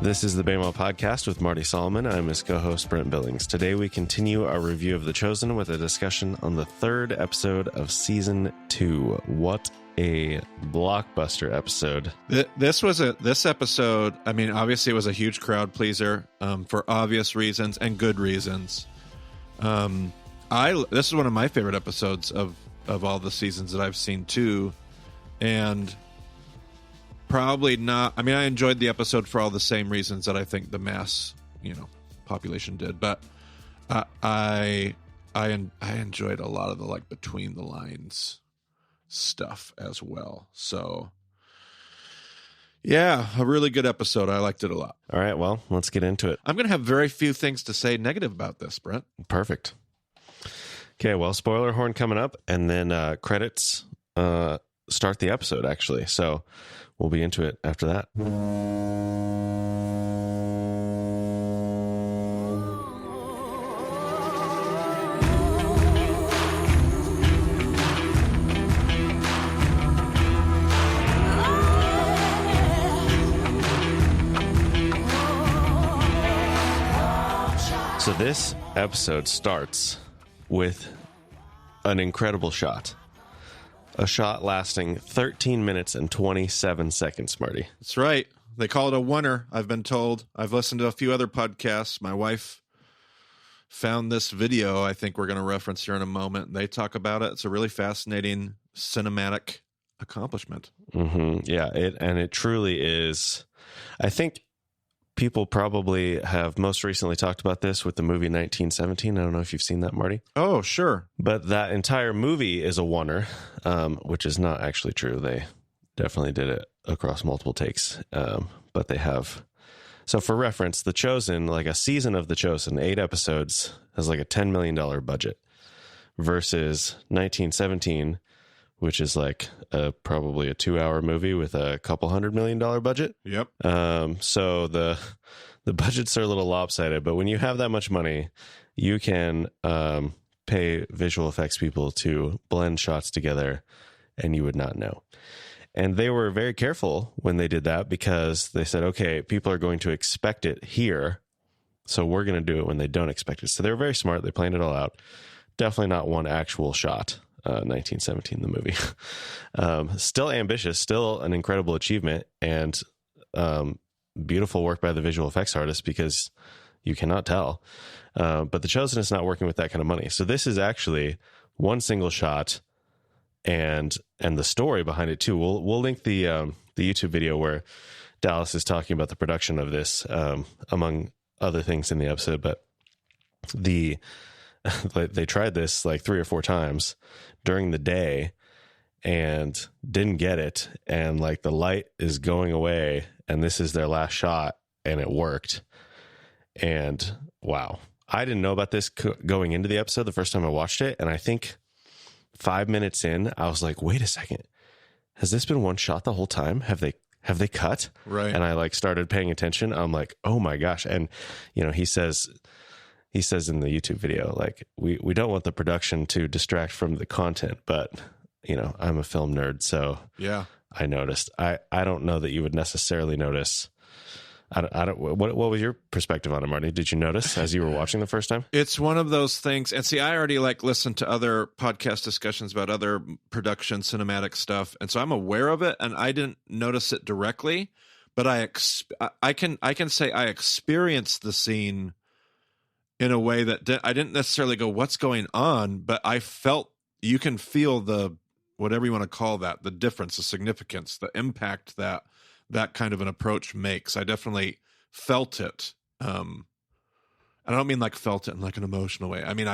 This is the BAMO Podcast with Marty Solomon. I'm his co-host, Brent Billings. Today we continue our review of The Chosen with a discussion on the third episode of Season 2. What a blockbuster episode. This episode, I mean, obviously it was a huge crowd pleaser for obvious reasons and good reasons. This is one of my favorite episodes of all the seasons that I've seen too. And probably not. I mean, I enjoyed the episode for all the same reasons that I think the mass, population did. But I enjoyed a lot of the between the lines stuff as well. So, yeah, a really good episode. I liked it a lot. All right, well, let's get into it. I'm going to have very few things to say negative about this, Brent. Perfect. Okay, well, spoiler horn coming up, and then credits start the episode, actually. So we'll be into it after that. So this episode starts with an incredible shot. A shot lasting 13 minutes and 27 seconds, Marty. That's right. They call it a oneer, I've been told. I've listened to a few other podcasts. My wife found this video I think we're going to reference here in a moment. They talk about it. It's a really fascinating cinematic accomplishment. Mm-hmm. Yeah, it truly is. I think people probably have most recently talked about this with the movie 1917. I don't know if you've seen that, Marty. Oh, sure. But that entire movie is a oneer, which is not actually true. They definitely did it across multiple takes, but they have. So for reference, The Chosen, like a season of The Chosen, 8 episodes, has like a $10 million budget versus 1917, which is like probably a 2-hour movie with a couple $100 million budget. Yep. So the budgets are a little lopsided, but when you have that much money, you can pay visual effects people to blend shots together, and you would not know. And they were very careful when they did that because they said, okay, people are going to expect it here, so we're going to do it when they don't expect it. So they were very smart. They planned it all out. Definitely not one actual shot. 1917, the movie. Still ambitious, still an incredible achievement, and beautiful work by the visual effects artist because you cannot tell. But The Chosen is not working with that kind of money. So this is actually one single shot, and the story behind it too. We'll link the YouTube video where Dallas is talking about the production of this, among other things in the episode. But they tried this like 3 or 4 times during the day and didn't get it. And like the light is going away and this is their last shot and it worked. And wow, I didn't know about this going into the episode the first time I watched it. And I think 5 minutes in, I was like, wait a second, has this been one shot the whole time? Have they cut? Right. And I started paying attention. I'm like, oh my gosh. And he says in the YouTube video, we don't want the production to distract from the content, but I'm a film nerd, so yeah, I noticed. I don't know that you would necessarily notice. I don't. What was your perspective on it, Marty? Did you notice as you were watching the first time? It's one of those things, and see, I already listened to other podcast discussions about other production cinematic stuff, and so I'm aware of it, and I didn't notice it directly, but I can say I experienced the scene in a way that I didn't necessarily go, what's going on? But I felt, you can feel the, whatever you want to call that, the difference, the significance, the impact that kind of an approach makes. I definitely felt it. And I don't mean felt it in an emotional way. I mean,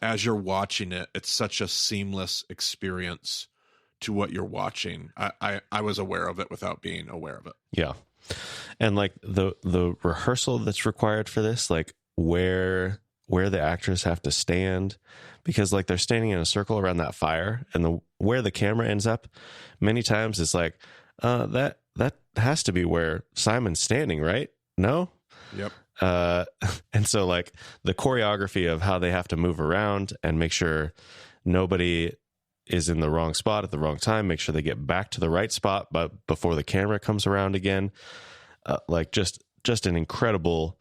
as you're watching it, it's such a seamless experience to what you're watching. I was aware of it without being aware of it. Yeah. And the rehearsal that's required for this, where the actors have to stand, because they're standing in a circle around that fire, and where the camera ends up many times is that has to be where Simon's standing, right? No? Yep. And so the choreography of how they have to move around and make sure nobody is in the wrong spot at the wrong time, make sure they get back to the right spot but before the camera comes around again, just just an incredible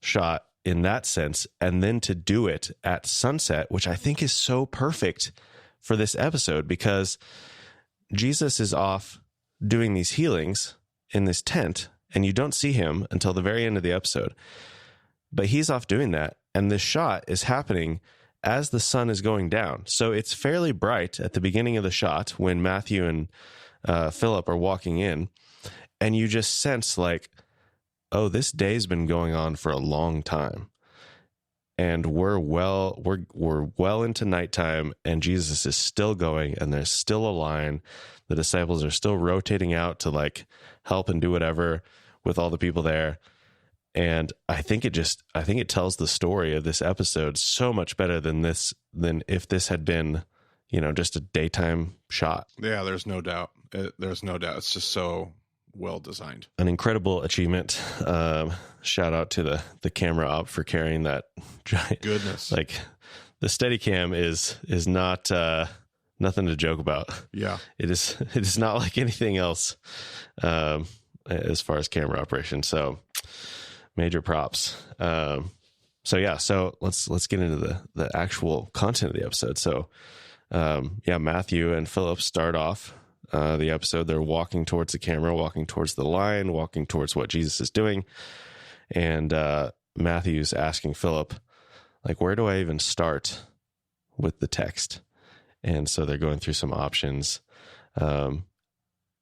shot in that sense. And then to do it at sunset, which I think is so perfect for this episode, because Jesus is off doing these healings in this tent, and you don't see him until the very end of the episode. But he's off doing that, and this shot is happening as the sun is going down. So it's fairly bright at the beginning of the shot when Matthew and Philip are walking in, and you just sense like, oh, this day's been going on for a long time. And we're well into nighttime, and Jesus is still going, and there's still a line. The disciples are still rotating out to like help and do whatever with all the people there. And I think it tells the story of this episode so much better than if this had been, just a daytime shot. Yeah, there's no doubt. It's just so well designed. An incredible achievement. Shout out to the camera op for carrying that giant. Goodness. Like the Steadicam is not nothing to joke about. Yeah. It is not like anything else as far as camera operation. So major props. So let's get into the actual content of the episode. So Matthew and Philip start off the episode. They're walking towards the camera, walking towards the line, walking towards what Jesus is doing. And Matthew's asking Philip, like, where do I even start with the text? And so they're going through some options. And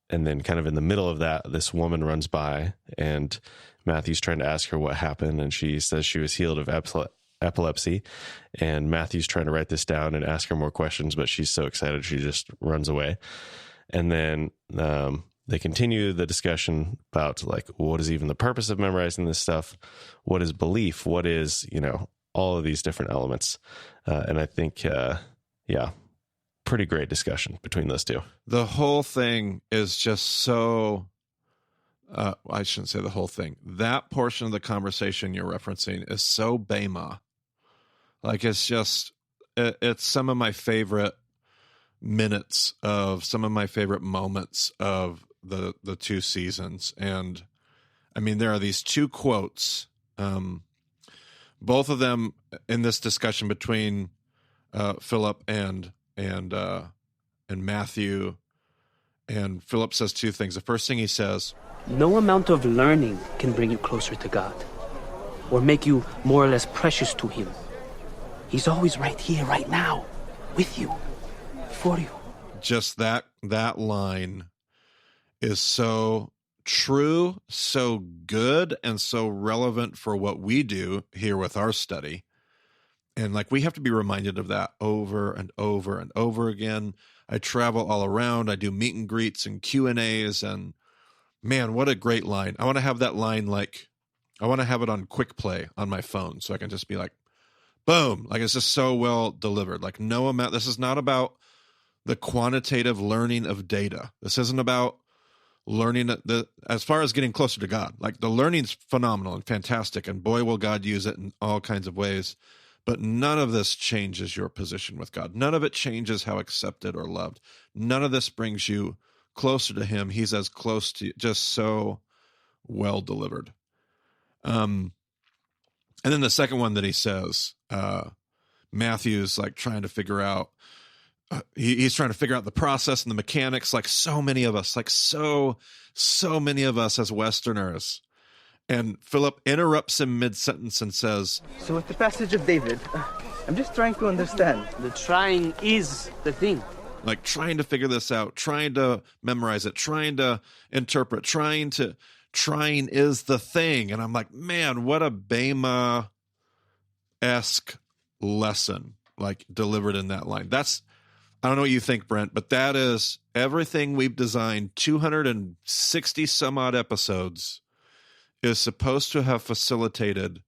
then kind of in the middle of that, this woman runs by, and Matthew's trying to ask her what happened. And she says she was healed of epilepsy. And Matthew's trying to write this down and ask her more questions, but she's so excited she just runs away. And then they continue the discussion about like, what is even the purpose of memorizing this stuff? What is belief? What is, all of these different elements. And I think, pretty great discussion between those two. The whole thing is just so, I shouldn't say the whole thing. That portion of the conversation you're referencing is so Bema. Like it's some of my favorite minutes of some of my favorite moments of the two seasons. And I mean, there are these two quotes, both of them in this discussion between Philip and Matthew. And Philip says two things. The first thing he says, no amount of learning can bring you closer to God or make you more or less precious to him. He's always right here, right now, with you, for you. Just that line is so true, so good, and so relevant for what we do here with our study. And like, we have to be reminded of that over and over and over again. I travel all around. I do meet and greets and Q&As, and man, what a great line. I want to have that line, I want to have it on quick play on my phone so I can just be like, boom. Like, it's just so well delivered. Like, no amount. This is not about the quantitative learning of data. This isn't about learning as far as getting closer to God. Like, the learning's phenomenal and fantastic, and boy, will God use it in all kinds of ways. But none of this changes your position with God. None of it changes how accepted or loved. None of this brings you closer to him. He's as close to you, just so well delivered. And then the second one that he says, Matthew's like trying to figure out, he's trying to figure out the process and the mechanics, like so many of us, like so many of us as Westerners. And Philip interrupts him mid-sentence and says, so with the passage of David, I'm just trying to understand. The trying is the thing. Like trying to figure this out, trying to memorize it, trying to interpret, trying is the thing. And I'm like, man, what a Bema-esque lesson, like delivered in that line. I don't know what you think, Brent, but that is everything we've designed, 260 some odd episodes, is supposed to have facilitated.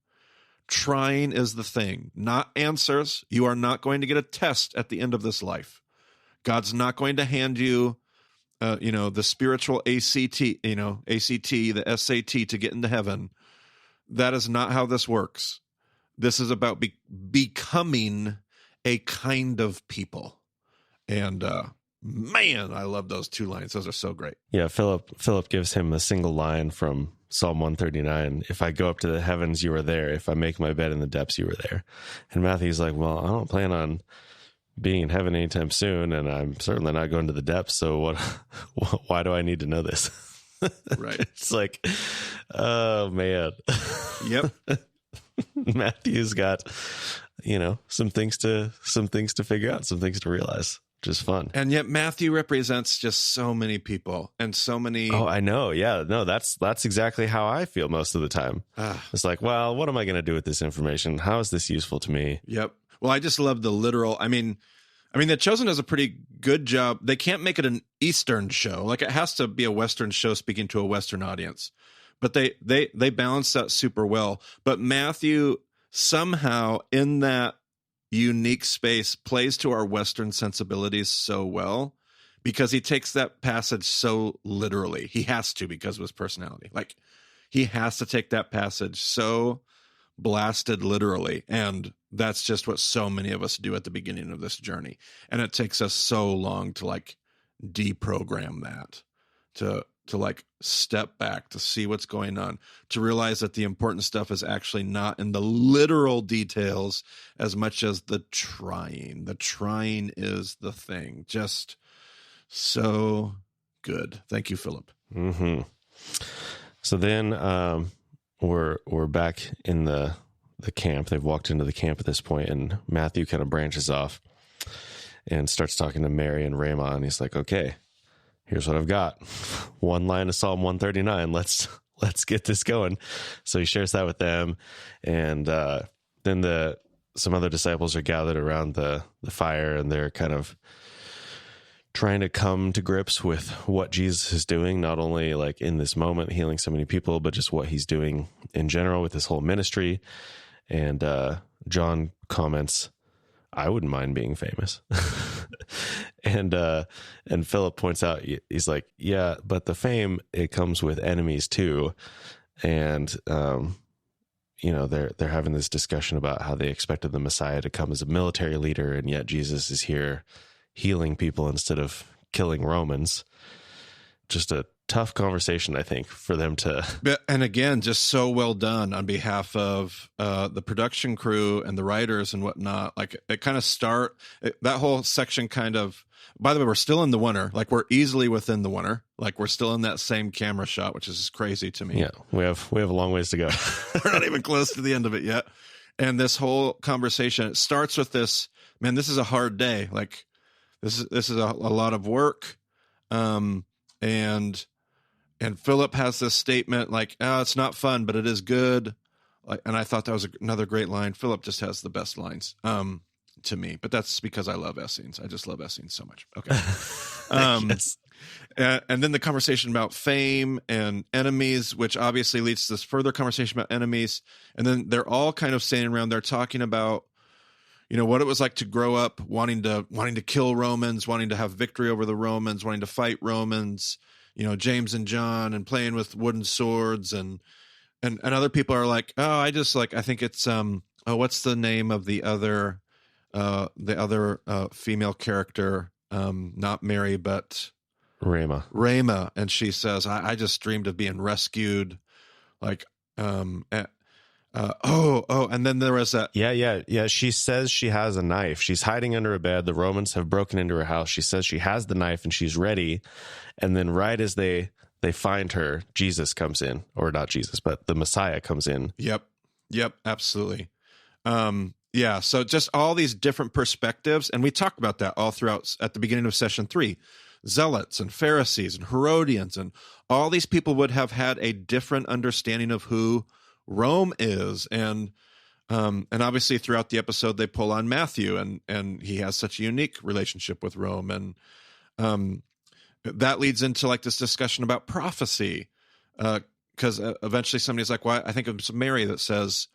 Trying is the thing, not answers. You are not going to get a test at the end of this life. God's not going to hand you, the spiritual ACT, the SAT to get into heaven. That is not how this works. This is about becoming a kind of people. And man, I love those two lines. Those are so great. Yeah, Philip gives him a single line from Psalm 139. If I go up to the heavens, you are there. If I make my bed in the depths, you are there. And Matthew's like, well, I don't plan on being in heaven anytime soon, and I'm certainly not going to the depths. So why do I need to know this? Right. It's like, oh man. Yep. Matthew's got, some things to figure out, some things to realize. Just fun. And yet Matthew represents just so many people and so many. Oh, I know. Yeah, no, that's exactly how I feel most of the time. It's like, well, what am I going to do with this information? How is this useful to me? Yep. Well, I just love the literal. I mean, The Chosen does a pretty good job. They can't make it an Eastern show. Like, it has to be a Western show speaking to a Western audience. But they balance that super well. But Matthew somehow in that unique space plays to our Western sensibilities so well, because he takes that passage so literally. He has to, because of his personality. Like, he has to take that passage so blasted literally. And that's just what so many of us do at the beginning of this journey. And it takes us so long to like deprogram that, to like step back, to see what's going on, to realize that the important stuff is actually not in the literal details as much as the trying. The trying is the thing. Just so good. Thank you, Philip. Mm-hmm. So then we're back in the camp. They've walked into the camp at this point, and Matthew kind of branches off and starts talking to Mary and Ramah, and he's like, okay, here's what I've got. One line of Psalm 139. Let's get this going. So he shares that with them. And then some other disciples are gathered around the fire, and they're kind of trying to come to grips with what Jesus is doing, not only like in this moment, healing so many people, but just what he's doing in general with this whole ministry. And John comments, I wouldn't mind being famous. And Philip points out, he's like, yeah, but the fame, it comes with enemies too. And, they're having this discussion about how they expected the Messiah to come as a military leader, and yet Jesus is here healing people instead of killing Romans. Just a tough conversation, I think, for them to. And again, just so well done on behalf of the production crew and the writers and whatnot. Like, it kind of that whole section kind of. By the way, we're still in the winter. Like, we're easily within the winter. Like, we're still in that same camera shot, which is just crazy to me. Yeah, we have a long ways to go. We're not even close to the end of it yet. And this whole conversation, it starts with this. Man, this is a hard day. Like, this is a lot of work. And Philip has this statement like, oh, it's not fun, but it is good. Like, and I thought that was another great line. Philip just has the best lines to me, but that's because I love Essenes. I just love Essenes so much. Okay. Yes. And then the conversation about fame and enemies, which obviously leads to this further conversation about enemies. And then they're all kind of standing around there talking about, what it was like to grow up wanting to kill Romans, wanting to have victory over the Romans, wanting to fight Romans, James and John, and playing with wooden swords, and other people are like, oh, I think it's what's the name of the other female character, not Mary but Ramah, and she says, I just dreamed of being rescued, like and then there was that. Yeah. She says she has a knife. She's hiding under a bed. The Romans have broken into her house. She says she has the knife and she's ready. And then right as they find her, Jesus comes in, or not Jesus, but the Messiah comes in. Yep, absolutely. Yeah. So just all these different perspectives. And we talked about that all throughout at the beginning of session 3. Zealots and Pharisees and Herodians, and all these people would have had a different understanding of who Rome is, and obviously throughout the episode they pull on Matthew, and he has such a unique relationship with Rome, and that leads into like this discussion about prophecy, because eventually somebody's like, "Why?" I think it's Mary that says,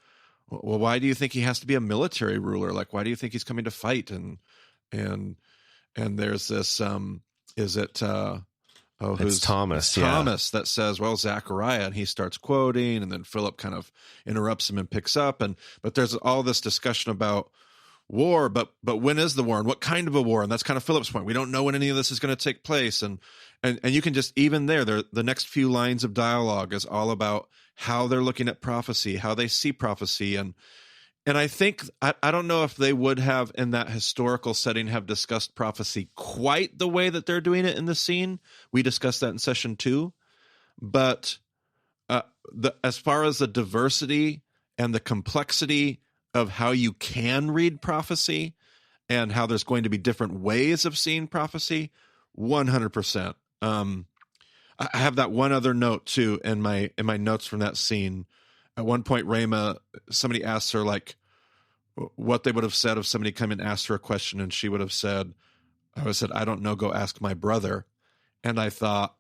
"Well, why do you think he has to be a military ruler? Like, why do you think he's coming to fight?" And there's this, is it? It's Thomas. Thomas that says, well, Zechariah, and he starts quoting, and then Philip kind of interrupts him and picks up, but there's all this discussion about war, but when is the war, and what kind of a war? And that's kind of Philip's point. We don't know when any of this is going to take place, and you can just, even there, the next few lines of dialogue is all about how they're looking at prophecy, how they see prophecy, and I think I don't know if they would have in that historical setting have discussed prophecy quite the way that they're doing it in the scene. We discussed that in session 2, but as far as the diversity and the complexity of how you can read prophecy and how there's going to be different ways of seeing prophecy, 100%. I have that one other note too in my notes from that scene. At one point, Rhema, somebody asked her like what they would have said if somebody come and asked her a question, and she would have said, I don't know, go ask my brother. And I thought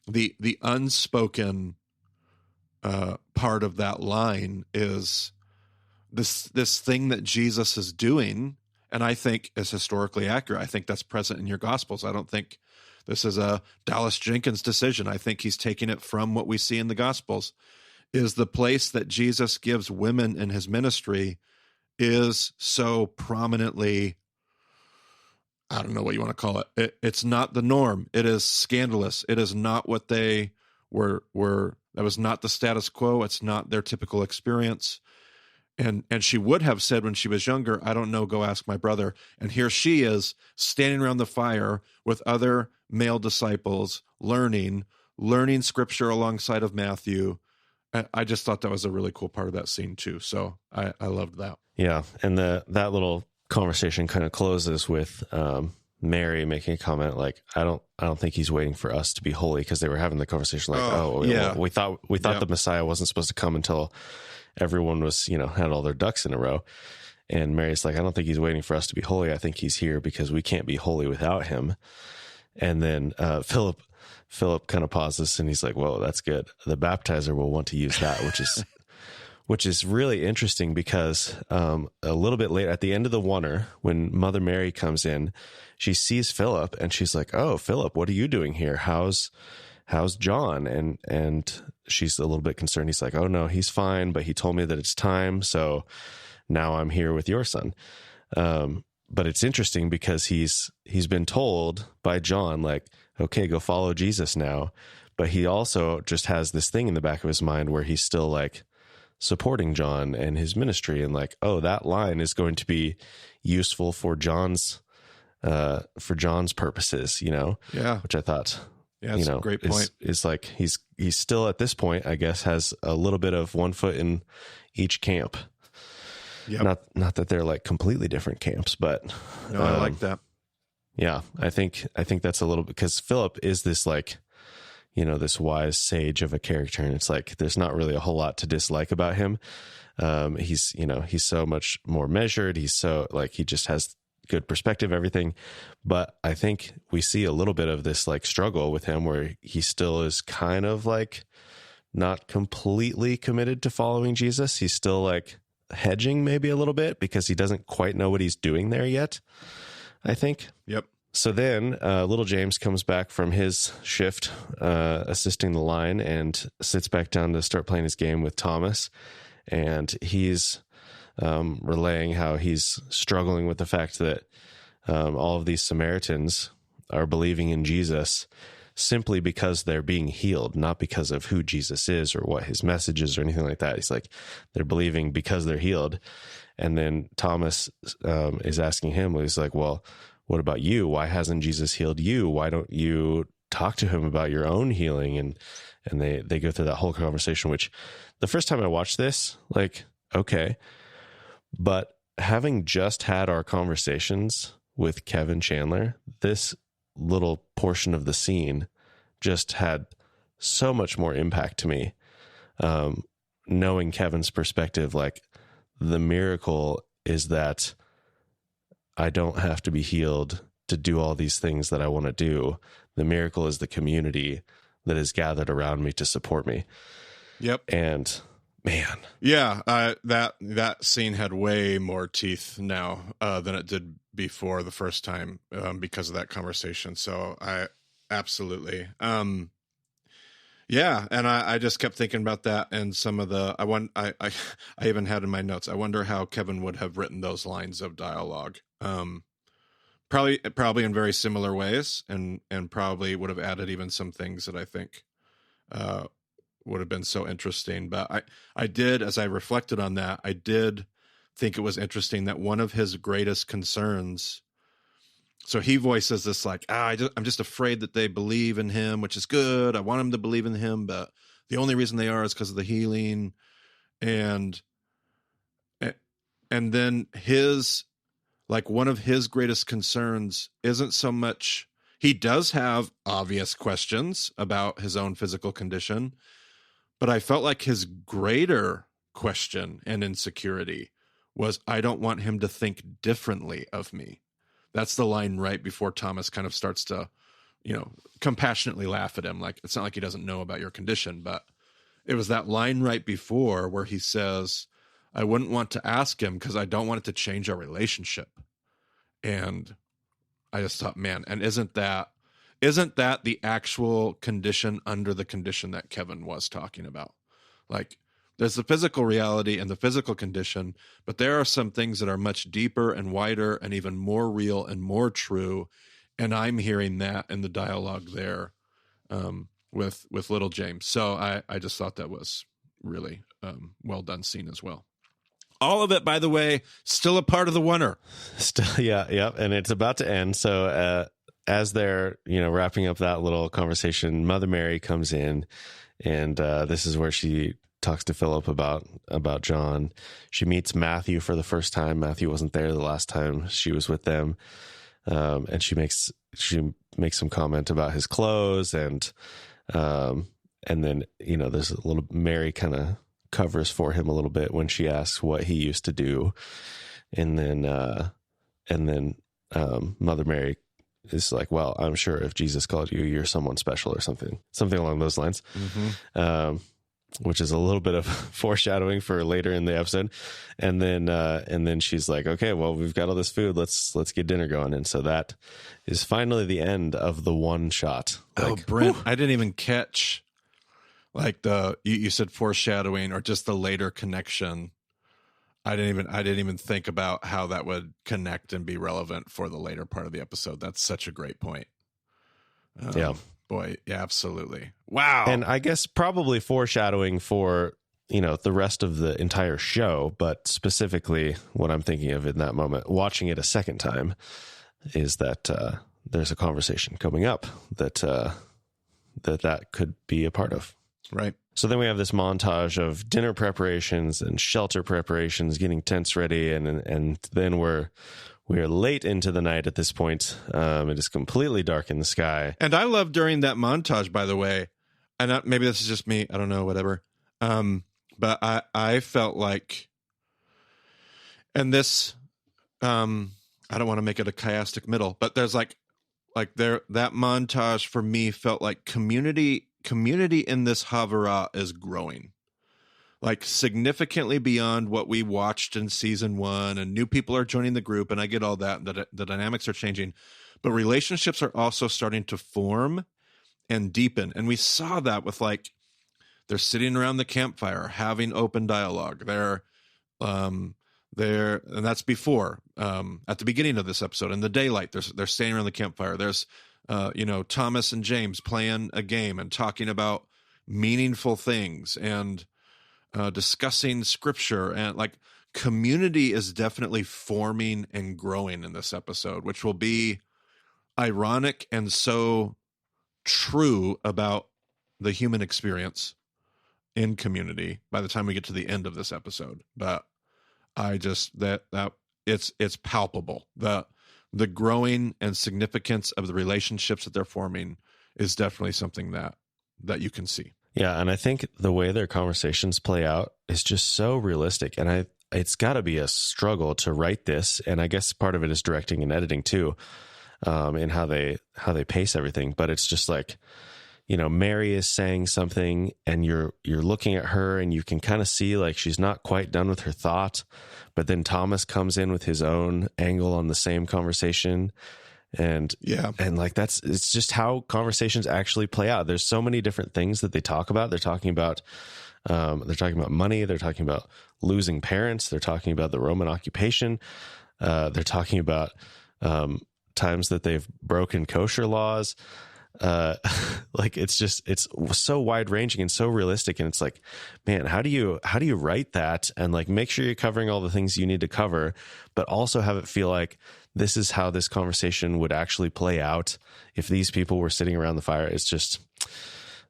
the unspoken part of that line is this thing that Jesus is doing, and I think is historically accurate. I think that's present in your Gospels. I don't think this is a Dallas Jenkins decision. I think he's taking it from what we see in the Gospels, is the place that Jesus gives women in his ministry is so prominently, I don't know what you want to call it. It's not the norm. It is scandalous. It is not what they were. That was not the status quo. It's not their typical experience. And she would have said when she was younger, I don't know, go ask my brother. And here she is standing around the fire with other male disciples, learning scripture alongside of Matthew. I just thought that was a really cool part of that scene too. So I loved that. Yeah. And that little conversation kind of closes with Mary making a comment like, I don't think he's waiting for us to be holy, because they were having the conversation like, well, we thought the Messiah wasn't supposed to come until everyone was, had all their ducks in a row. And Mary's like, I don't think he's waiting for us to be holy. I think he's here because we can't be holy without him. And then Philip kind of pauses and he's like, whoa, that's good. The baptizer will want to use that, which is really interesting, because a little bit later at the end of the Oner, when Mother Mary comes in, she sees Philip and she's like, oh, Philip, what are you doing here? How's John? And she's a little bit concerned. He's like, oh no, he's fine, but he told me that it's time. So now I'm here with your son. But it's interesting because he's been told by John, like, okay, go follow Jesus now. But he also just has this thing in the back of his mind where he's still like supporting John and his ministry, and like, oh, that line is going to be useful for John's purposes, Yeah. Which I thought, yeah, that's a great point. Is like, he's still at this point, I guess, has a little bit of one foot in each camp. Yep. Not that they're like completely different camps, but no, I like that. Yeah, I think that's a little bit, because Philip is this like, this wise sage of a character, and it's like there's not really a whole lot to dislike about him. He's so much more measured. He's so like, he just has good perspective, everything. But I think we see a little bit of this like struggle with him where he still is kind of like not completely committed to following Jesus. He's still like hedging maybe a little bit because he doesn't quite know what he's doing there yet, I think. Yep. So then little James comes back from his shift assisting the line and sits back down to start playing his game with Thomas. And he's relaying how he's struggling with the fact that all of these Samaritans are believing in Jesus simply because they're being healed, not because of who Jesus is or what his message is or anything like that. He's like, they're believing because they're healed. And then Thomas is asking him, he's like, well, what about you? Why hasn't Jesus healed you? Why don't you talk to him about your own healing? And they go through that whole conversation, which the first time I watched this, like, okay. But having just had our conversations with Kevin Chandler, this little portion of the scene just had so much more impact to me. Knowing Kevin's perspective, like, the miracle is that I don't have to be healed to do all these things that I want to do. The miracle is the community that is gathered around me to support me. Yep. And man, yeah, that scene had way more teeth now than it did before the first time because of that conversation. So I absolutely, Yeah, and I just kept thinking about that, and some of the I even had in my notes. I wonder how Kevin would have written those lines of dialogue. Probably in very similar ways, and probably would have added even some things that I think would have been so interesting. But I did, as I reflected on that, I did think it was interesting that one of his greatest concerns. So he voices this like, I'm just afraid that they believe in him, which is good. I want them to believe in him, but the only reason they are is because of the healing. And then one of his greatest concerns isn't so much, he does have obvious questions about his own physical condition, but I felt like his greater question and insecurity was, I don't want him to think differently of me. That's the line right before Thomas kind of starts to, compassionately laugh at him. Like, it's not like he doesn't know about your condition, but it was that line right before where he says, I wouldn't want to ask him because I don't want it to change our relationship. And I just thought, man, and isn't that the actual condition under the condition that Kevin was talking about? Like, there's the physical reality and the physical condition, but there are some things that are much deeper and wider and even more real and more true. And I'm hearing that in the dialogue there with little James. So I just thought that was really well done scene as well. All of it, by the way, still a part of the Oneer. Still, yeah. And it's about to end. So as they're, wrapping up that little conversation, Mother Mary comes in, and this is where she talks to Philip about John. She meets Matthew for the first time. Matthew wasn't there the last time she was with them. And she makes some comment about his clothes, and then, there's a little, Mary kind of covers for him a little bit when she asks what he used to do. And then Mother Mary is like, well, I'm sure if Jesus called you, you're someone special or something along those lines. Mm-hmm. Which is a little bit of foreshadowing for later in the episode. And then she's like, okay, well, we've got all this food. Let's get dinner going. And so that is finally the end of the one shot. Brent, I didn't even catch like you said foreshadowing or just the later connection. I didn't even think about how that would connect and be relevant for the later part of the episode. That's such a great point. Yeah. Boy, yeah, absolutely. Wow. And I guess probably foreshadowing for, the rest of the entire show, but specifically what I'm thinking of in that moment, watching it a second time, is that there's a conversation coming up that could be a part of. Right. So then we have this montage of dinner preparations and shelter preparations, getting tents ready, and then we're late into the night at this point. It is completely dark in the sky. And I love during that montage, by the way, and maybe this is just me, I don't know, whatever. But I felt like, and this, I don't want to make it a chiastic middle, but there's that montage for me felt like community in this Havurah is growing. Like significantly beyond what we watched in season 1, and new people are joining the group, and I get all that, the dynamics are changing, but relationships are also starting to form and deepen. And we saw that with they're sitting around the campfire having open dialogue. They're and that's before, at the beginning of this episode, in the daylight, they're standing around the campfire. There's Thomas and James playing a game and talking about meaningful things and discussing scripture, and community is definitely forming and growing in this episode, which will be ironic and so true about the human experience in community by the time we get to the end of this episode. But I just, that it's palpable. The growing and significance of the relationships that they're forming is definitely something that you can see. Yeah, and I think the way their conversations play out is just so realistic, and it's got to be a struggle to write this, and I guess part of it is directing and editing too, in how they pace everything. But it's just Mary is saying something, and you're looking at her, and you can kind of see she's not quite done with her thought, but then Thomas comes in with his own angle on the same conversation, And like it's just how conversations actually play out. There's so many different things that they talk about. They're talking about money. They're talking about losing parents. They're talking about the Roman occupation. They're talking about times that they've broken kosher laws. Like it's so wide ranging and so realistic. And it's like, man, how do you write that and like make sure you're covering all the things you need to cover, but also have it feel like this is how this conversation would actually play out if these people were sitting around the fire. It's just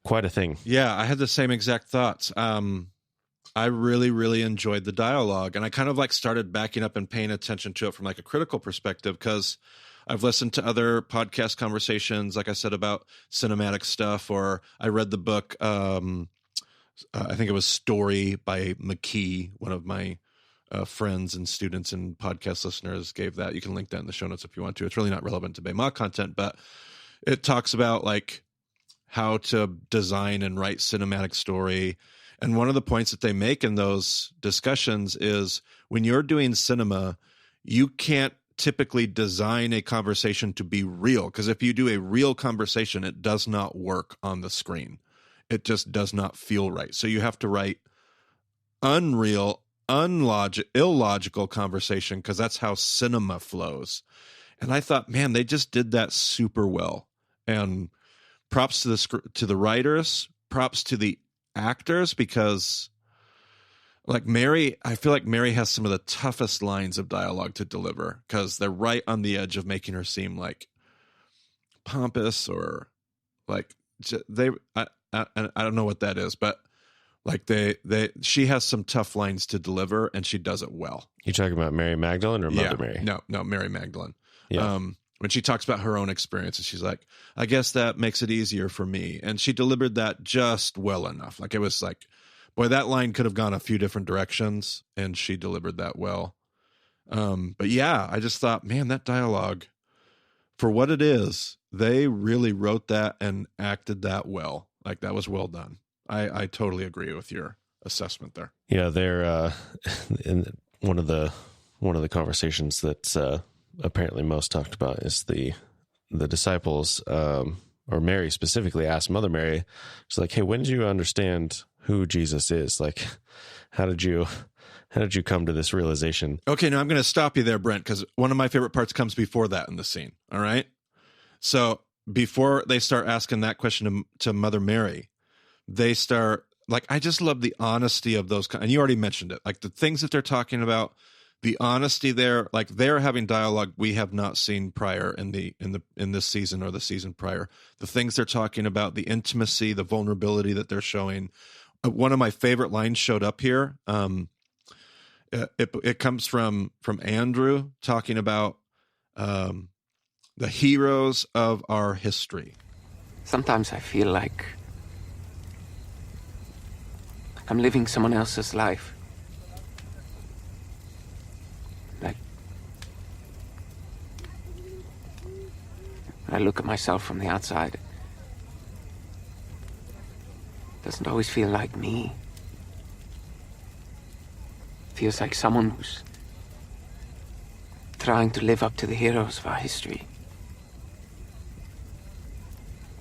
quite a thing. Yeah, I had the same exact thoughts. I really, really enjoyed the dialogue, and I kind of like started backing up and paying attention to it from like a critical perspective, because I've listened to other podcast conversations, like I said, about cinematic stuff, or I read the book, I think it was Story by McKee, one of my friends and students and podcast listeners gave that. You can link that in the show notes if you want to. It's really not relevant to Bayma content, but it talks about like how to design and write cinematic story. And one of the points that they make in those discussions is when you're doing cinema, you can't typically design a conversation to be real, because if you do a real conversation, it does not work on the screen. It just does not feel right. So you have to write unreal, illogical conversation, because that's how cinema flows. And I thought, man, they just did that super well. And props to the writers, props to the actors, because like Mary, I feel like Mary has some of the toughest lines of dialogue to deliver, because they're right on the edge of making her seem like pompous or like I don't know what that is, but like she has some tough lines to deliver, and she does it well. You talking about Mary Magdalene or Mother Mary? No, Mary Magdalene. Yeah. When she talks about her own experiences, she's like, I guess that makes it easier for me. And she delivered that just well enough. Like it was like, boy, that line could have gone a few different directions, and she delivered that well. But yeah, I just thought, man, that dialogue, for what it is, they really wrote that and acted that well. Like that was well done. I totally agree with your assessment there. Yeah, they're in one of the conversations that's apparently most talked about is the disciples, or Mary specifically, asked Mother Mary. She's like, hey, when did you understand who Jesus is? Like, how did you come to this realization? Okay, now I'm going to stop you there, Brent, because one of my favorite parts comes before that in the scene. All right. So before they start asking that question to Mother Mary, they start like, I just love the honesty of those. And you already mentioned it, like the things that they're talking about, the honesty there, like they're having dialogue we have not seen prior in this season or the season prior. The things they're talking about, the intimacy, the vulnerability that they're showing. One of my favorite lines showed up here. It comes from Andrew talking about the heroes of our history. Sometimes I feel like I'm living someone else's life. Like, when I look at myself from the outside, it doesn't always feel like me. It feels like someone who's trying to live up to the heroes of our history.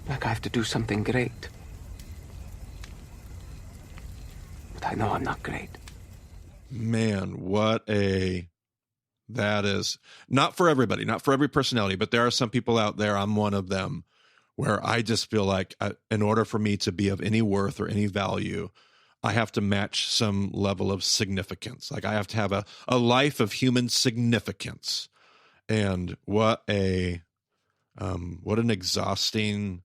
Like I have to do something great. But I know I'm not great. Man, that is not for everybody, not for every personality, but there are some people out there, I'm one of them, where I just feel like in order for me to be of any worth or any value, I have to match some level of significance. Like I have to have a life of human significance. And what an exhausting,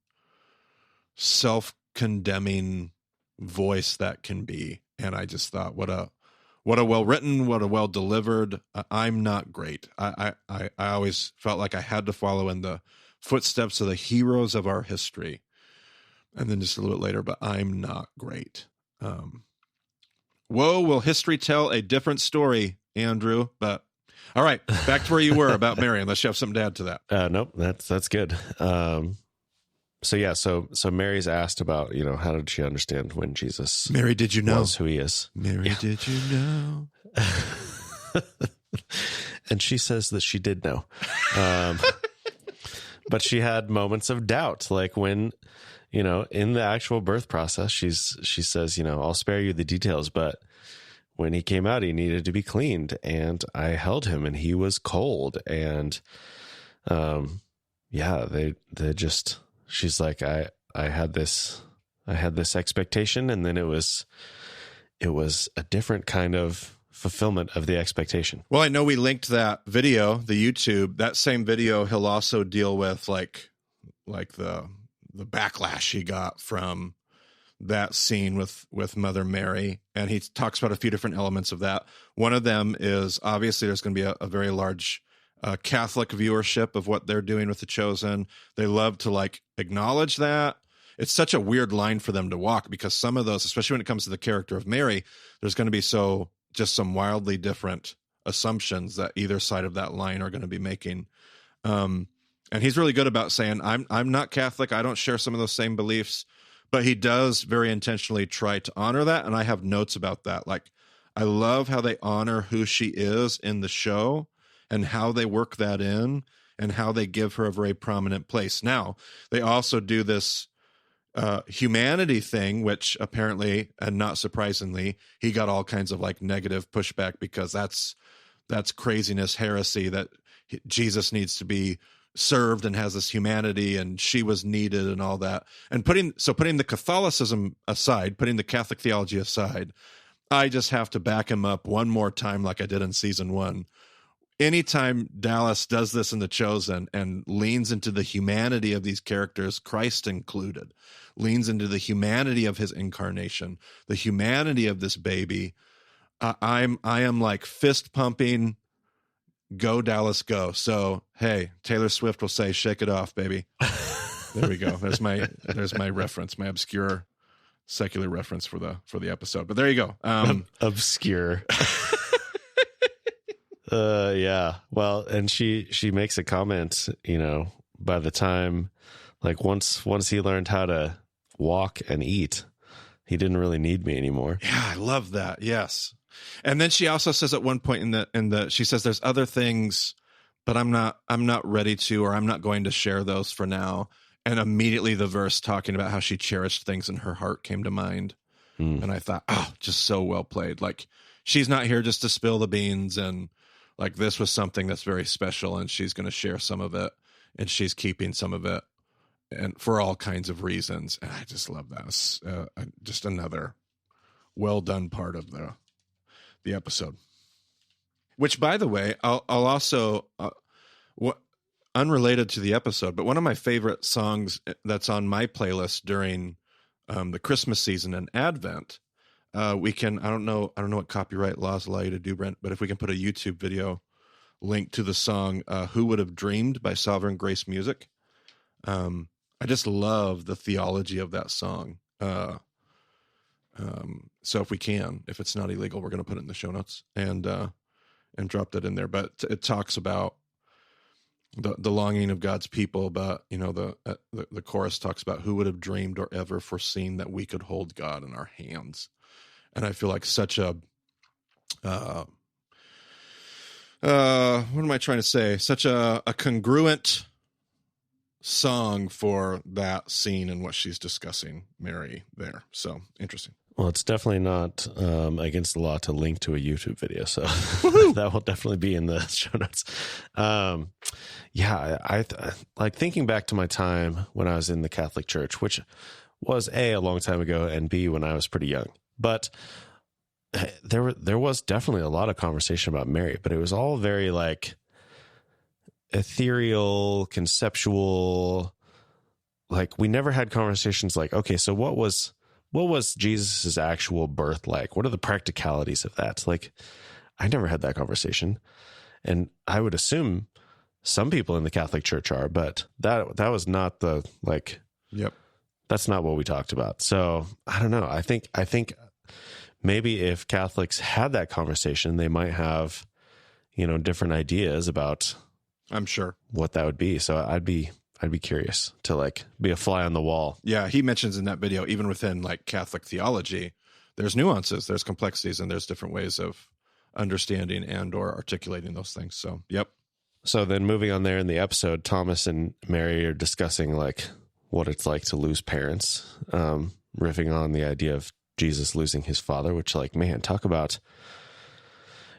self-condemning voice that can be. And I just thought, what a well-written, what a well-delivered. I'm not great. I always felt like I had to follow in the footsteps of the heroes of our history. And then just a little bit later, but I'm not great. Whoa, will history tell a different story, Andrew? But all right, back to where you were about Mary, unless you have something to add to that. Nope, that's good. So Mary's asked about, how did she understand when Jesus Mary, did you know was who he is? Mary, did you know? And she says that she did know. but she had moments of doubt, like when, in the actual birth process, she says, I'll spare you the details, but when he came out, he needed to be cleaned, and I held him, and he was cold, and she's like, I had this expectation, and then it was a different kind of fulfillment of the expectation. Well, I know we linked that video, the YouTube, that same video. He'll also deal with like the backlash he got from that scene with Mother Mary. And he talks about a few different elements of that. One of them is obviously there's going to be a very large Catholic viewership of what they're doing with The Chosen. They love to like acknowledge that. It's such a weird line for them to walk, because some of those, especially when it comes to the character of Mary, there's going to be just some wildly different assumptions that either side of that line are going to be making. And he's really good about saying, I'm not Catholic. I don't share some of those same beliefs, but he does very intentionally try to honor that. And I have notes about that. Like, I love how they honor who she is in the show and how they work that in and how they give her a very prominent place. Now, they also do this humanity thing, which apparently, and not surprisingly, he got all kinds of like negative pushback, because that's craziness, heresy, that Jesus needs to be served and has this humanity, and she was needed and all that. And putting the Catholicism aside, putting the Catholic theology aside, I just have to back him up one more time, like I did in season 1. Anytime Dallas does this in The Chosen and leans into the humanity of these characters, Christ included, leans into the humanity of his incarnation, the humanity of this baby, I am like fist pumping, go Dallas, go. So, hey, Taylor Swift will say, shake it off, baby. There we go. There's my reference, my obscure secular reference for the episode. But there you go. Obscure. Yeah. Well, and she makes a comment, by the time, like once he learned how to walk and eat, he didn't really need me anymore. Yeah, I love that. Yes. And then she also says at one point she says there's other things, but I'm not ready to, or I'm not going to share those for now. And immediately the verse talking about how she cherished things in her heart came to mind. And I thought, oh, just so well played. Like, she's not here just to spill the beans, and like this was something that's very special, and she's going to share some of it, and she's keeping some of it, and for all kinds of reasons. And I just love that. It's, just another well done part of the episode. Which, by the way, I'll also unrelated to the episode, but one of my favorite songs that's on my playlist during the Christmas season and Advent. We can, I don't know what copyright laws allow you to do, Brent, but if we can put a YouTube video link to the song Who Would Have Dreamed by Sovereign Grace Music. I just love the theology of that song. So if we can, if it's not illegal, we're going to put it in the show notes and drop that in there. But it talks about the longing of God's people, but the chorus talks about who would have dreamed or ever foreseen that we could hold God in our hands. And I feel like such a, what am I trying to say? Such a congruent song for that scene and what she's discussing, Mary, there. So interesting. Well, it's definitely not against the law to link to a YouTube video, so that will definitely be in the show notes. Yeah, I like thinking back to my time when I was in the Catholic Church, which was a long time ago, and B, when I was pretty young. But there was definitely a lot of conversation about Mary, but it was all very like ethereal, conceptual. Like, we never had conversations like, okay, so what was Jesus's actual birth like? What are the practicalities of that? Like, I never had that conversation, and I would assume some people in the Catholic Church are, but that was not the like. Yep. That's not what we talked about. So I don't know. I think maybe if Catholics had that conversation, they might have, different ideas about, I'm sure, what that would be. So I'd be curious to like be a fly on the wall. Yeah. He mentions in that video, even within like Catholic theology, there's nuances, there's complexities, and there's different ways of understanding and or articulating those things. So, yep. So then moving on there in the episode, Thomas and Mary are discussing like what it's like to lose parents, riffing on the idea of Jesus losing his father, which like, man, talk about,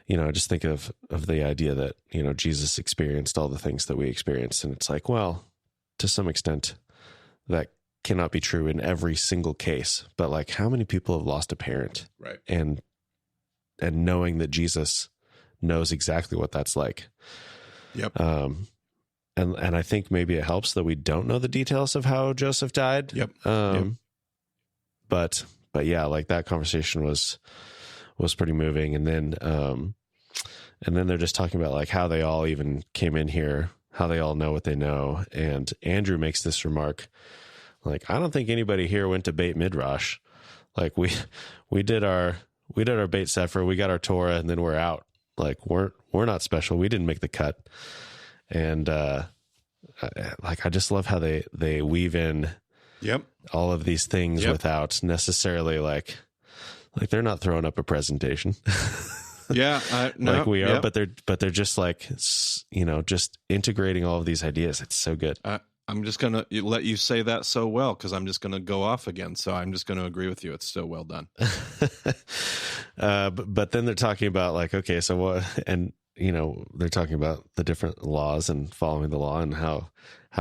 just think of the idea that, Jesus experienced all the things that we experienced. And it's like, well, to some extent that cannot be true in every single case, but like how many people have lost a parent, Right. And knowing that Jesus knows exactly what that's like. Yep. And I think maybe it helps that we don't know the details of how Joseph died. Yep. But yeah, like that conversation was pretty moving. And then they're just talking about like how they all even came in here, how they all know what they know. And Andrew makes this remark, like, I don't think anybody here went to Beit Midrash. Like we did our Beit Sefer, we got our Torah, and then we're out. Like we're not special. We didn't make the cut. And like I just love how they weave in all of these things without necessarily like they're not throwing up a presentation. No, like we are, but they're just like, just integrating all of these ideas. It's so good. I'm just going to let you say that so well, because I'm just going to go off again. So I'm just going to agree with you. It's so well done. But then they're talking about like, okay, so what, and they're talking about the different laws and following the law and how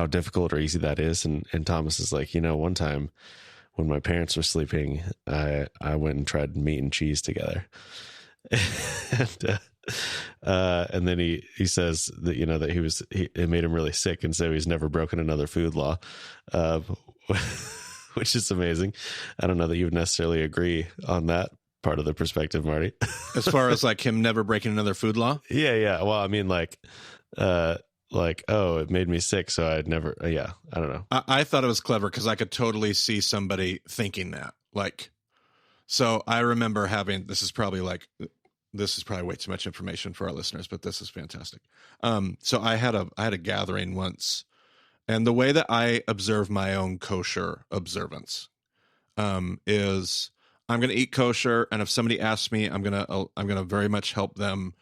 difficult or easy that is. And Thomas is like, one time when my parents were sleeping, I went and tried meat and cheese together. And then he says that, that it made him really sick. And so he's never broken another food law, which is amazing. I don't know that you would necessarily agree on that part of the perspective, Marty. As far as like him never breaking another food law? Yeah. Well, I mean, like, oh, it made me sick, so I'd never, I don't know. I thought it was clever because I could totally see somebody thinking that. Like, so I remember this is probably way too much information for our listeners, but this is fantastic. So I had a gathering once, and the way that I observe my own kosher observance is I'm going to eat kosher, and if somebody asks me, I'm going to very much help them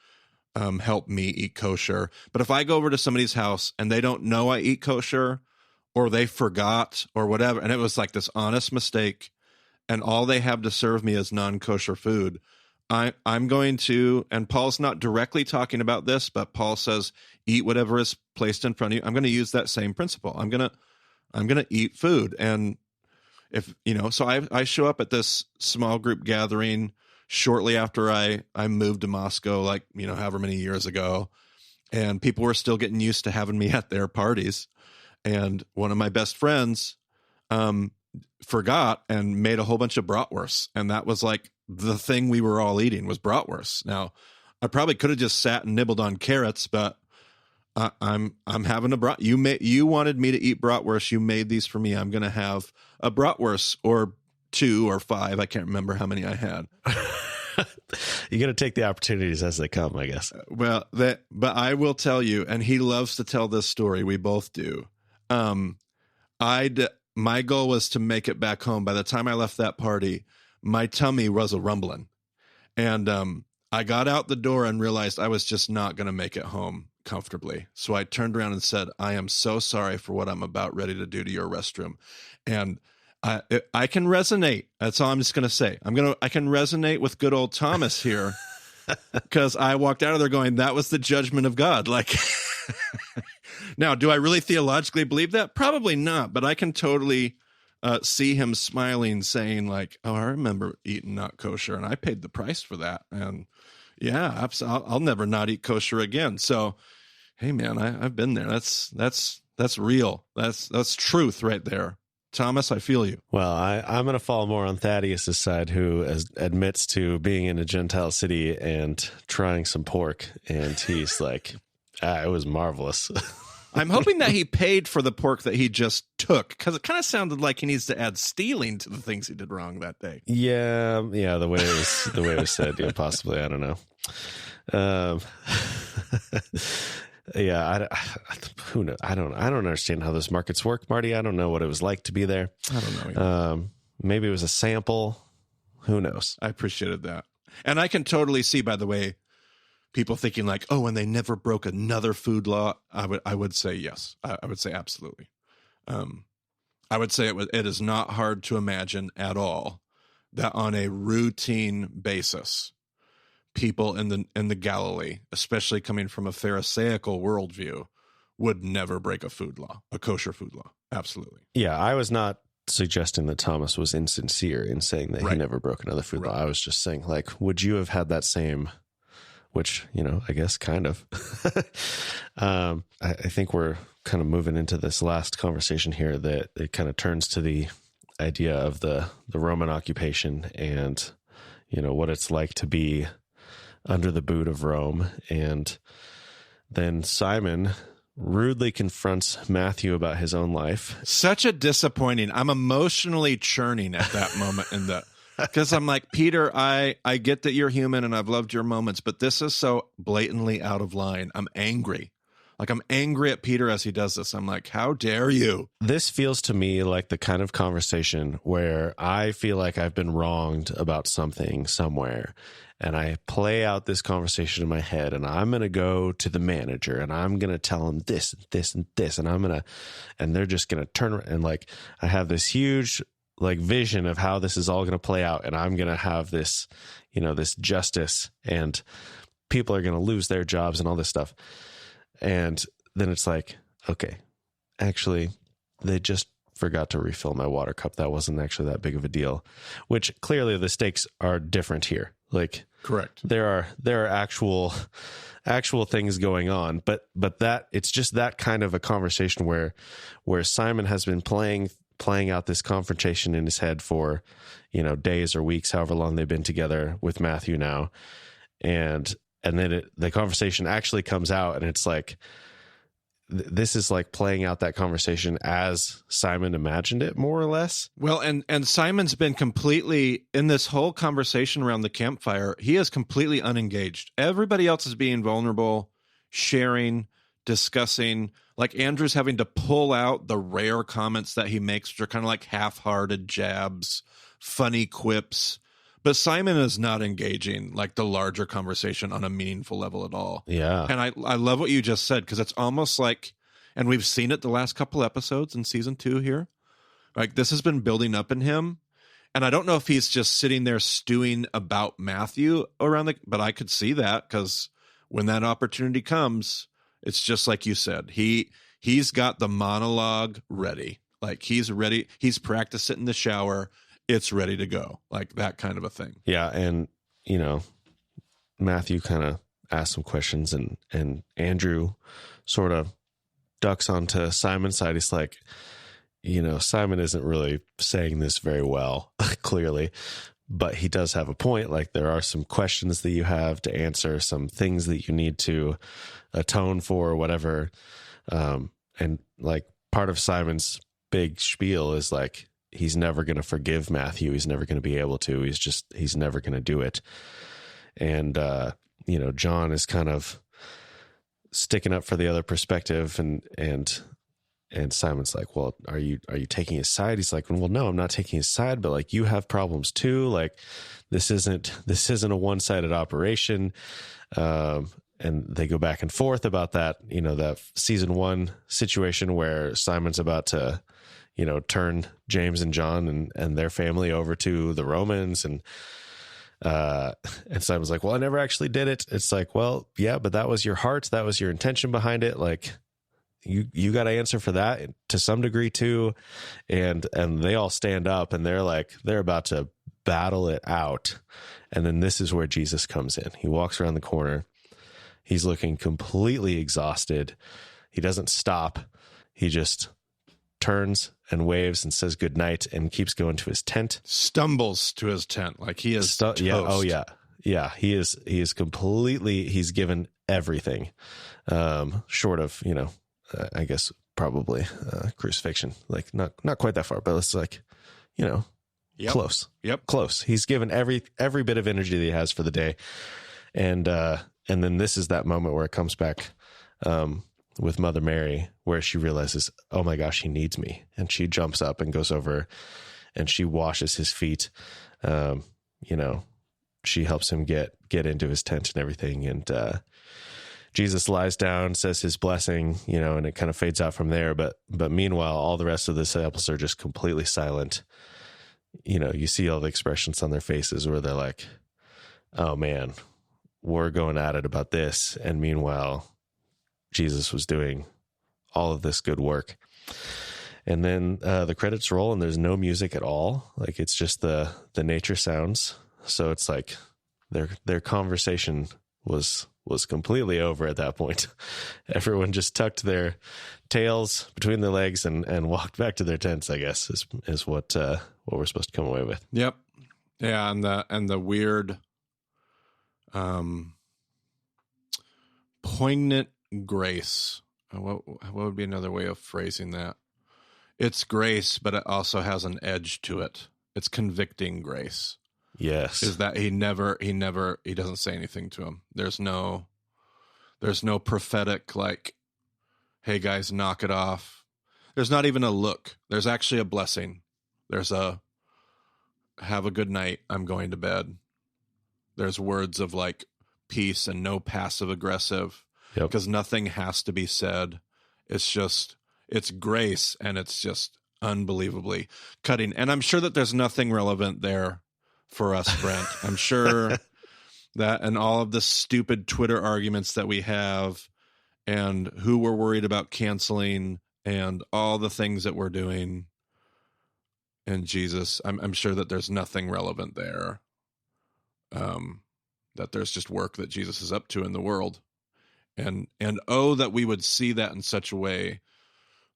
help me eat kosher. But if I go over to somebody's house and they don't know I eat kosher, or they forgot or whatever, and it was like this honest mistake, and all they have to serve me is non-kosher food, I'm going to, and Paul's not directly talking about this, but Paul says, eat whatever is placed in front of you. I'm going to use that same principle. I'm going to eat food. And if, so I show up at this small group gathering shortly after I moved to Moscow, like, however many years ago, and people were still getting used to having me at their parties. And one of my best friends, forgot and made a whole bunch of bratwurst. And that was like the thing we were all eating was bratwurst. Now, I probably could have just sat and nibbled on carrots, but I'm having a brat. You wanted me to eat bratwurst. You made these for me. I'm going to have a bratwurst or 2 or 5. I can't remember how many I had. You got to take the opportunities as they come, I guess. But I will tell you, and he loves to tell this story. We both do. My goal was to make it back home. By the time I left that party, my tummy was a rumbling. And I got out the door and realized I was just not going to make it home comfortably. So I turned around and said, I am so sorry for what I'm about ready to do to your restroom. And I can resonate. That's all I'm just going to say. I can resonate with good old Thomas here, because I walked out of there going, that was the judgment of God. Like, now, do I really theologically believe that? Probably not, but I can totally see him smiling, saying like, oh, I remember eating not kosher, and I paid the price for that. And yeah, I'll never not eat kosher again. So, hey man, I've been there. That's real. That's truth right there. Thomas, I feel you. Well, I'm going to fall more on Thaddeus's side, who admits to being in a Gentile city and trying some pork, and he's like, it was marvelous. I'm hoping that he paid for the pork that he just took, because it kind of sounded like he needs to add stealing to the things he did wrong that day. Yeah. The way it was said, yeah, possibly. I don't know. Yeah, who knows? I don't understand how those markets work, Marty. I don't know what it was like to be there. I don't know. Maybe it was a sample. Who knows? I appreciated that, and I can totally see. By the way, people thinking like, oh, and they never broke another food law, I would say yes. I would say absolutely. I would say it is not hard to imagine at all that on a routine basis, people in the Galilee, especially coming from a Pharisaical worldview, would never break a food law, a kosher food law. Absolutely. Yeah, I was not suggesting that Thomas was insincere in saying that Right. he never broke another food Right. law. I was just saying, like, would you have had that same, which, I guess kind of. I think we're kind of moving into this last conversation here that it kind of turns to the idea of the Roman occupation and, what it's like to be under the boot of Rome. And then Simon rudely confronts Matthew about his own life. Such a disappointing. I'm emotionally churning at that moment because I'm like, Peter, I get that you're human and I've loved your moments, but this is so blatantly out of line. I'm angry. Like, I'm angry at Peter as he does this. I'm like, how dare you? This feels to me like the kind of conversation where I feel like I've been wronged about something somewhere. And I play out this conversation in my head, and I'm going to go to the manager and I'm going to tell him this and this and this. And they're just going to turn around, and like, I have this huge like vision of how this is all going to play out. And I'm going to have this, this justice, and people are going to lose their jobs and all this stuff. And then it's like, okay, actually, they just forgot to refill my water cup. That wasn't actually that big of a deal, which clearly the stakes are different here. Like, correct. There are actual things going on, but that it's just that kind of a conversation where Simon has been playing out this confrontation in his head for, days or weeks, however long they've been together with Matthew now. And then the conversation actually comes out, and it's like, this is like playing out that conversation as Simon imagined it, more or less. Well, and Simon's been completely, in this whole conversation around the campfire, he is completely unengaged. Everybody else is being vulnerable, sharing, discussing. Like, Andrew's having to pull out the rare comments that he makes, which are kind of like half-hearted jabs, funny quips. But Simon is not engaging like the larger conversation on a meaningful level at all. Yeah. And I love what you just said, because it's almost like, and we've seen it the last couple episodes in season 2 here, like this has been building up in him. And I don't know if he's just sitting there stewing about Matthew but I could see that, because when that opportunity comes, it's just like you said, he's got the monologue ready. Like, he's ready. He's practiced it in the shower. It's ready to go, like that kind of a thing. Yeah. And, Matthew kind of asks some questions, and Andrew sort of ducks onto Simon's side. He's like, Simon isn't really saying this very well, clearly, but he does have a point. Like, there are some questions that you have to answer, some things that you need to atone for or whatever. And like, part of Simon's big spiel is like, he's never going to forgive Matthew. He's never going to be able to. He's never going to do it. And, John is kind of sticking up for the other perspective, and Simon's like, well, are you taking his side? He's like, well, no, I'm not taking his side, but like, you have problems too. Like, this isn't a one-sided operation. And they go back and forth about that, that season 1 situation where Simon's about to, turn James and John and their family over to the Romans. And Simon's like, well, I never actually did it. It's like, well, yeah, but that was your heart. That was your intention behind it. Like, you got to answer for that to some degree too. And they all stand up, and they're about to battle it out. And then this is where Jesus comes in. He walks around the corner. He's looking completely exhausted. He doesn't stop. He just turns and waves and says goodnight and keeps going to his tent. Stumbles to his tent like he is toast. Yeah. Oh yeah. Yeah. He is completely, he's given everything, short of, I guess probably crucifixion, like not quite that far, but it's like, Yep. close. Yep. Close. He's given every bit of energy that he has for the day. And then this is that moment where it comes back, with Mother Mary, where she realizes, oh my gosh, he needs me. And she jumps up and goes over and she washes his feet, she helps him get into his tent and everything. And Jesus lies down, says his blessing, and it kind of fades out from there. But meanwhile, all the rest of the disciples are just completely silent. You see all the expressions on their faces where they're like, oh man, we're going at it about this. And meanwhile, Jesus was doing all of this good work. And then the credits roll and there's no music at all. Like it's just the nature sounds. So it's like their conversation was completely over at that point. Everyone just tucked their tails between their legs and walked back to their tents, I guess, is what we're supposed to come away with. Yep. Yeah, and the weird poignant grace. What would be another way of phrasing that? It's grace, but it also has an edge to it. It's convicting grace. Yes. Is that he doesn't say anything to him. There's no prophetic, like, hey guys, knock it off. There's not even a look. There's actually a blessing. There's a have a good night. I'm going to bed. There's words of like peace and no passive aggressive, because nothing has to be said. It's grace, and it's just unbelievably cutting. And I'm sure that there's nothing relevant there for us, Brent. I'm sure that, and all of the stupid Twitter arguments that we have, and who we're worried about canceling, and all the things that we're doing, and Jesus, I'm sure that there's nothing relevant there. That there's just work that Jesus is up to in the world, and that we would see that in such a way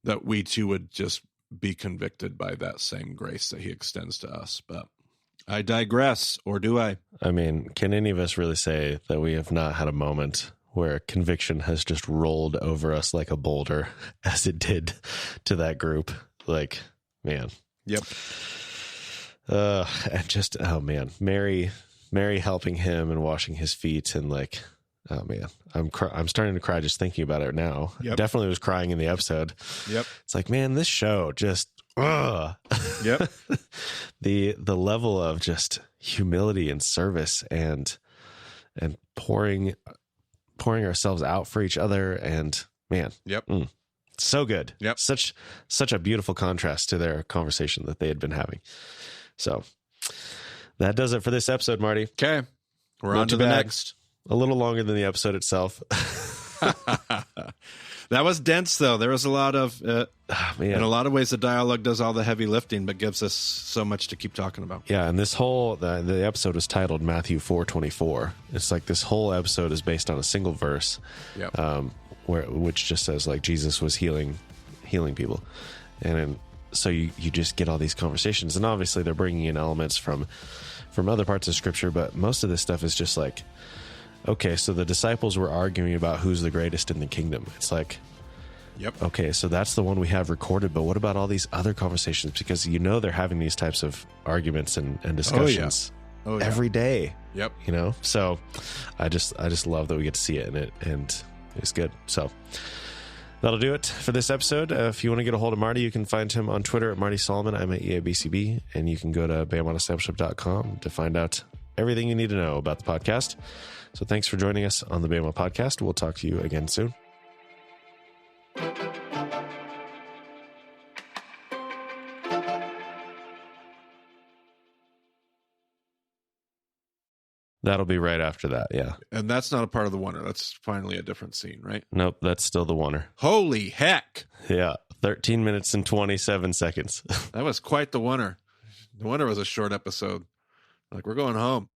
that we too would just be convicted by that same grace that he extends to us. But I digress, or do I? I mean, can any of us really say that we have not had a moment where conviction has just rolled over us like a boulder, as it did to that group? Like, man. Yep. And just, oh man, Mary helping him and washing his feet, and like, oh man, I'm starting to cry just thinking about it now. Yep. Definitely was crying in the episode. Yep. It's like, man, this show just, Yep. the level of just humility and service and pouring ourselves out for each other, and man, so good. Yep. Such a beautiful contrast to their conversation that they had been having. So that does it for this episode, Marty. Okay. We're on to the next. A little longer than the episode itself. That was dense, though. There was a lot of, in a lot of ways, the dialogue does all the heavy lifting, but gives us so much to keep talking about. Yeah, and this whole, the episode is titled Matthew 4:24. It's like this whole episode is based on a single verse, which just says like Jesus was healing people. And so you just get all these conversations, and obviously they're bringing in elements from other parts of Scripture, but most of this stuff is just like, okay, so the disciples were arguing about who's the greatest in the kingdom. It's like, okay, so that's the one we have recorded, but what about all these other conversations? Because they're having these types of arguments and discussions every day. Yep. So I just love that we get to see it, and it's good. So that'll do it for this episode. If you want to get a hold of Marty, you can find him on Twitter at Marty Solomon. I'm at EABCB, and you can go to BamaDiscipleship.com to find out everything you need to know about the podcast. So thanks for joining us on the Bama Podcast. We'll talk to you again soon. That'll be right after that, yeah. And that's not a part of the Wonder. That's finally a different scene, right? Nope, that's still the Wonder. Holy heck! Yeah, 13 minutes and 27 seconds. That was quite the Wonder. The Wonder was a short episode. Like, we're going home.